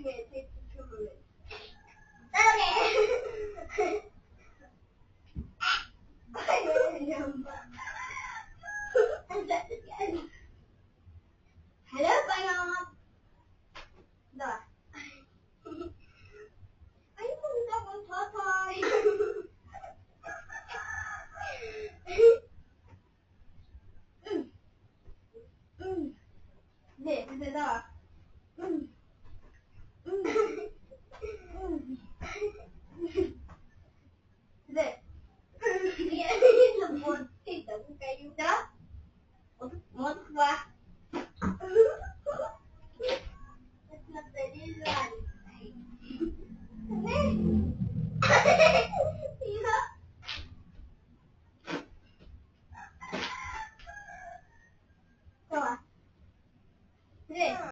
Halo banyak. Dah. Ayo kita bertotoy. Deh, sudah dah. Deh. Dia ni lembut, tidak kayu dah. Mau buat. Coba. Deh.